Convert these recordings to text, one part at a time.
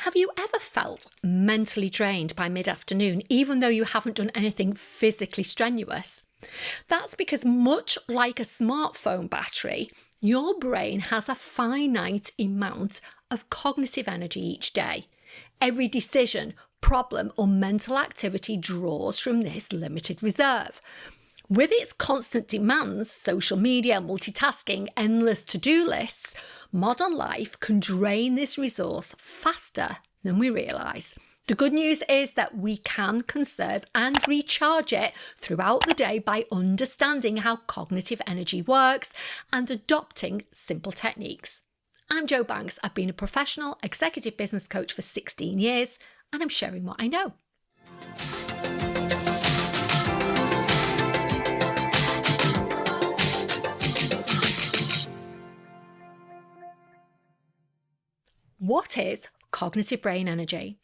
Have you ever felt mentally drained by mid-afternoon, even though you haven't done anything physically strenuous? That's because, much like a smartphone battery, your brain has a finite amount of cognitive energy each day. Every decision, problem, or mental activity draws from this limited reserve. With its constant demands, social media, multitasking, endless to-do lists, modern life can drain this resource faster than we realise. The good news is that we can conserve and recharge it throughout the day by understanding how cognitive energy works and adopting simple techniques. I'm Jo Banks. I've been a professional executive business coach for 16 years, and I'm sharing what I know. What is cognitive brain energy?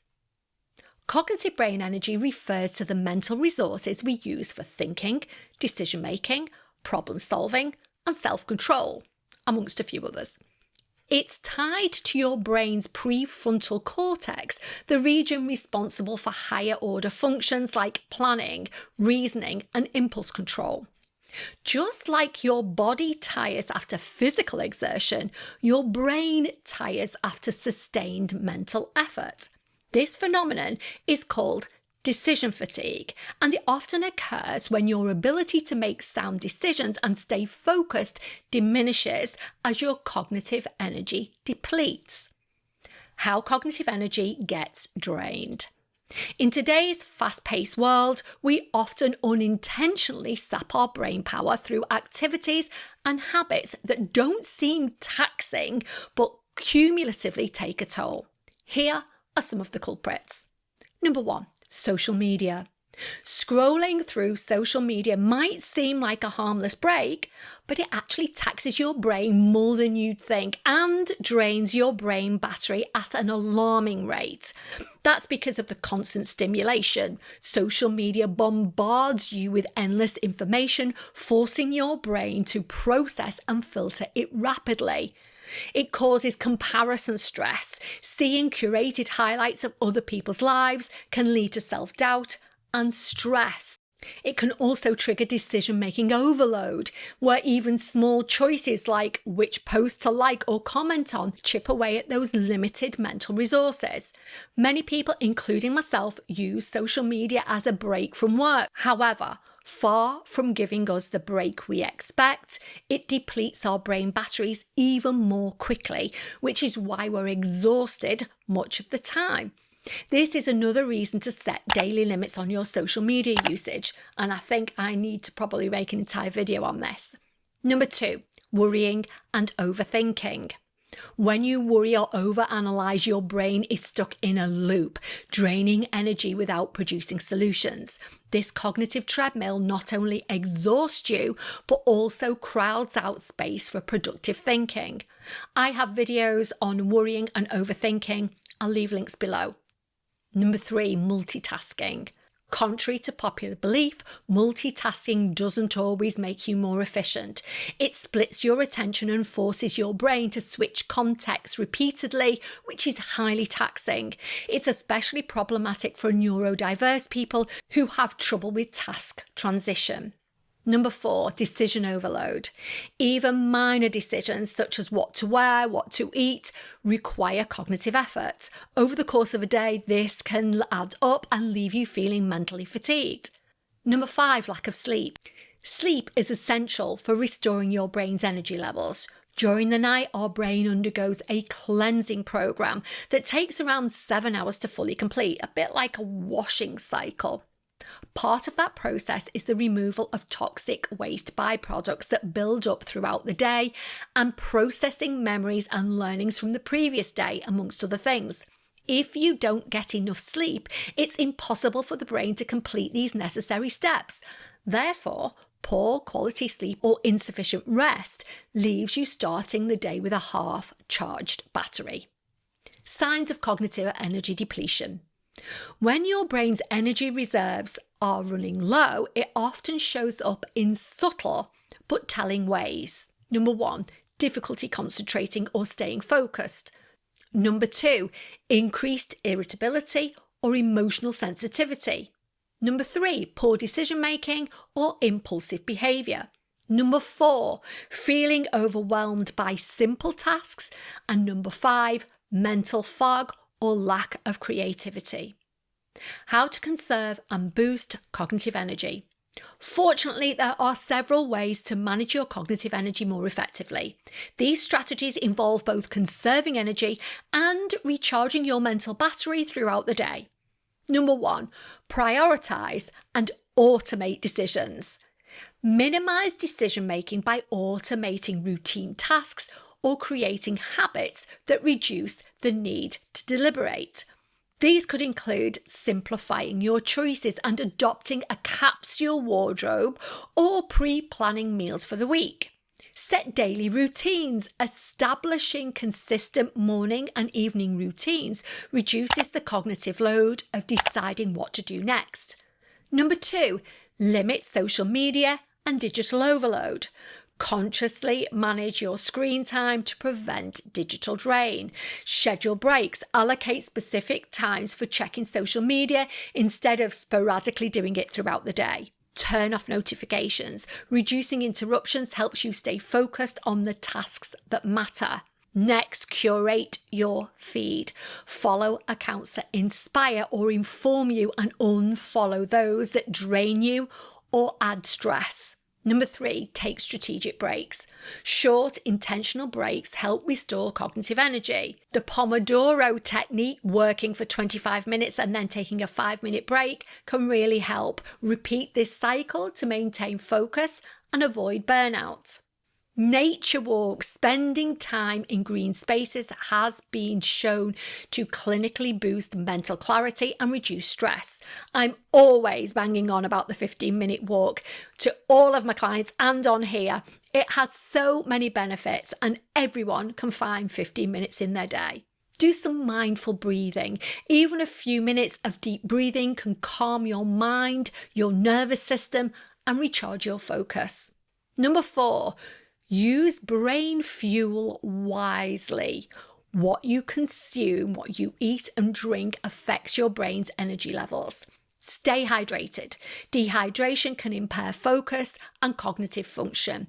Cognitive brain energy refers to the mental resources we use for thinking, decision-making, problem-solving, and self-control, amongst a few others. It's tied to your brain's prefrontal cortex, the region responsible for higher-order functions like planning, reasoning, and impulse control. Just like your body tires after physical exertion, your brain tires after sustained mental effort. This phenomenon is called decision fatigue, and it often occurs when your ability to make sound decisions and stay focused diminishes as your cognitive energy depletes. How cognitive energy gets drained. In today's fast-paced world, we often unintentionally sap our brain power through activities and habits that don't seem taxing but cumulatively take a toll. Here are some of the culprits. Number 1, social media. Scrolling through social media might seem like a harmless break, but it actually taxes your brain more than you'd think and drains your brain battery at an alarming rate. That's because of the constant stimulation. Social media bombards you with endless information, forcing your brain to process and filter it rapidly. It causes comparison stress. Seeing curated highlights of other people's lives can lead to self-doubt and stress. It can also trigger decision-making overload, where even small choices like which post to like or comment on chip away at those limited mental resources. Many people, including myself, use social media as a break from work. However, far from giving us the break we expect, it depletes our brain batteries even more quickly, which is why we're exhausted much of the time. This is another reason to set daily limits on your social media usage, and I think I need to probably make an entire video on this. Number 2, worrying and overthinking. When you worry or overanalyze, your brain is stuck in a loop, draining energy without producing solutions. This cognitive treadmill not only exhausts you, but also crowds out space for productive thinking. I have videos on worrying and overthinking. I'll leave links below. Number 3, multitasking. Contrary to popular belief, multitasking doesn't always make you more efficient. It splits your attention and forces your brain to switch contexts repeatedly, which is highly taxing. It's especially problematic for neurodiverse people who have trouble with task transition. Number 4, decision overload. Even minor decisions such as what to wear, what to eat, require cognitive effort. Over the course of a day, this can add up and leave you feeling mentally fatigued. Number 5, lack of sleep. Sleep is essential for restoring your brain's energy levels. During the night, our brain undergoes a cleansing program that takes around 7 hours to fully complete, a bit like a washing cycle. Part of that process is the removal of toxic waste byproducts that build up throughout the day and processing memories and learnings from the previous day, amongst other things. If you don't get enough sleep, it's impossible for the brain to complete these necessary steps. Therefore, poor quality sleep or insufficient rest leaves you starting the day with a half-charged battery. Signs of cognitive energy depletion. When your brain's energy reserves are running low, it often shows up in subtle but telling ways. Number 1, difficulty concentrating or staying focused. Number 2, increased irritability or emotional sensitivity. Number 3, poor decision making or impulsive behaviour. Number 4, feeling overwhelmed by simple tasks. And number 5, mental fog or lack of creativity. How to conserve and boost cognitive energy. Fortunately, there are several ways to manage your cognitive energy more effectively. These strategies involve both conserving energy and recharging your mental battery throughout the day. Number 1, prioritise and automate decisions. Minimise decision making by automating routine tasks or creating habits that reduce the need to deliberate. These could include simplifying your choices and adopting a capsule wardrobe or pre-planning meals for the week. Set daily routines. Establishing consistent morning and evening routines reduces the cognitive load of deciding what to do next. Number 2, limit social media and digital overload. Consciously manage your screen time to prevent digital drain. Schedule breaks. Allocate specific times for checking social media instead of sporadically doing it throughout the day. Turn off notifications. Reducing interruptions helps you stay focused on the tasks that matter. Next, curate your feed. Follow accounts that inspire or inform you and unfollow those that drain you or add stress. Number 3, take strategic breaks. Short, intentional breaks help restore cognitive energy. The Pomodoro technique, working for 25 minutes and then taking a 5-minute break, can really help. Repeat this cycle to maintain focus and avoid burnout. Nature walks. Spending time in green spaces has been shown to clinically boost mental clarity and reduce stress. I'm always banging on about the 15-minute walk to all of my clients and on here. It has so many benefits and everyone can find 15 minutes in their day. Do some mindful breathing. Even a few minutes of deep breathing can calm your mind, your nervous system, and recharge your focus. Number 4, use brain fuel wisely. What you consume, what you eat and drink affects your brain's energy levels. Stay hydrated. Dehydration can impair focus and cognitive function.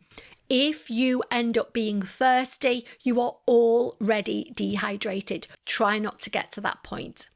If you end up being thirsty, you are already dehydrated. Try not to get to that point.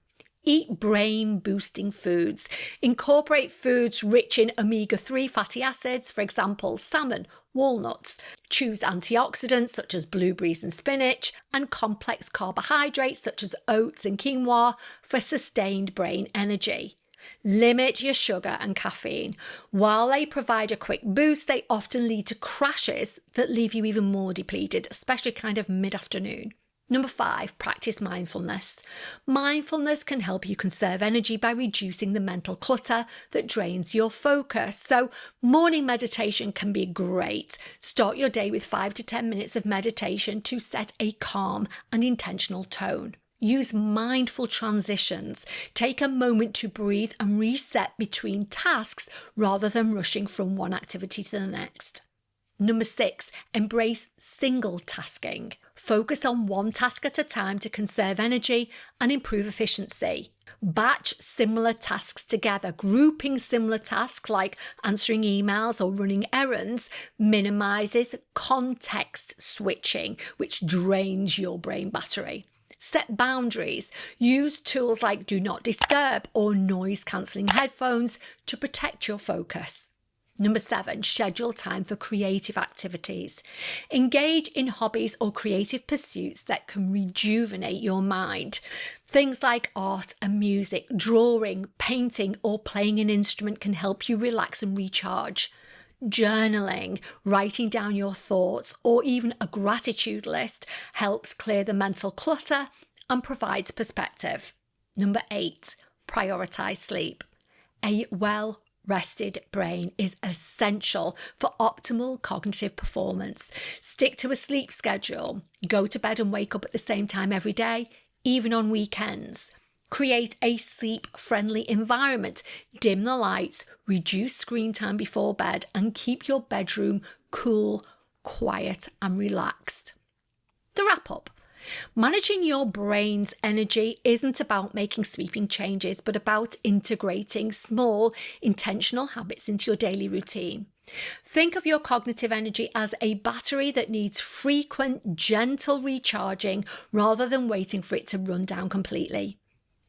Eat brain-boosting foods. Incorporate foods rich in omega-3 fatty acids, for example, salmon, walnuts. Choose antioxidants such as blueberries and spinach, and complex carbohydrates such as oats and quinoa for sustained brain energy. Limit your sugar and caffeine. While they provide a quick boost, they often lead to crashes that leave you even more depleted, especially kind of mid-afternoon. Number 5, practice mindfulness. Mindfulness can help you conserve energy by reducing the mental clutter that drains your focus. So morning meditation can be great. Start your day with 5 to 10 minutes of meditation to set a calm and intentional tone. Use mindful transitions. Take a moment to breathe and reset between tasks rather than rushing from one activity to the next. Number 6, embrace single tasking. Focus on one task at a time to conserve energy and improve efficiency. Batch similar tasks together. Grouping similar tasks like answering emails or running errands minimizes context switching, which drains your brain battery. Set boundaries. Use tools like Do Not Disturb or noise-cancelling headphones to protect your focus. Number 7, schedule time for creative activities. Engage in hobbies or creative pursuits that can rejuvenate your mind. Things like art and music, drawing, painting, or playing an instrument can help you relax and recharge. Journaling, writing down your thoughts, or even a gratitude list helps clear the mental clutter and provides perspective. Number 8, prioritize sleep. A well-rested brain is essential for optimal cognitive performance. Stick to a sleep schedule. Go to bed and wake up at the same time every day, even on weekends. Create a sleep-friendly environment. Dim the lights, reduce screen time before bed, and keep your bedroom cool, quiet, and relaxed. To wrap up, Managing your brain's energy isn't about making sweeping changes, but about integrating small, intentional habits into your daily routine. Think of your cognitive energy as a battery that needs frequent, gentle recharging rather than waiting for it to run down completely.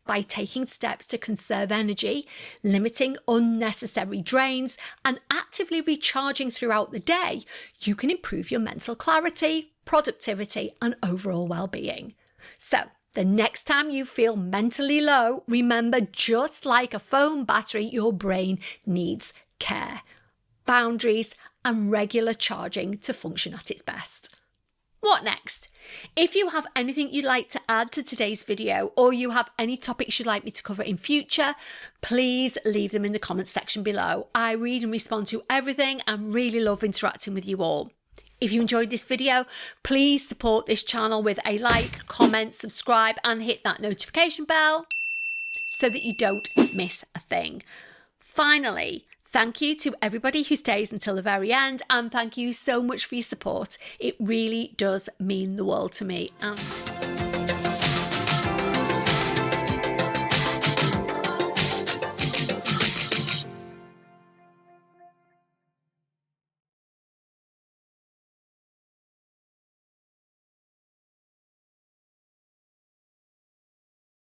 By taking steps to conserve energy, limiting unnecessary drains, and actively recharging throughout the day, you can improve your mental clarity, productivity, and overall well-being. So, the next time you feel mentally low, remember, just like a phone battery, your brain needs care, boundaries, and regular charging to function at its best. What next? If you have anything you'd like to add to today's video, or you have any topics you'd like me to cover in future, please leave them in the comments section below. I read and respond to everything and really love interacting with you all. If you enjoyed this video, please support this channel with a like, comment, subscribe, and hit that notification bell so that you don't miss a thing. Finally, thank you to everybody who stays until the very end, and thank you so much for your support. It really does mean the world to me.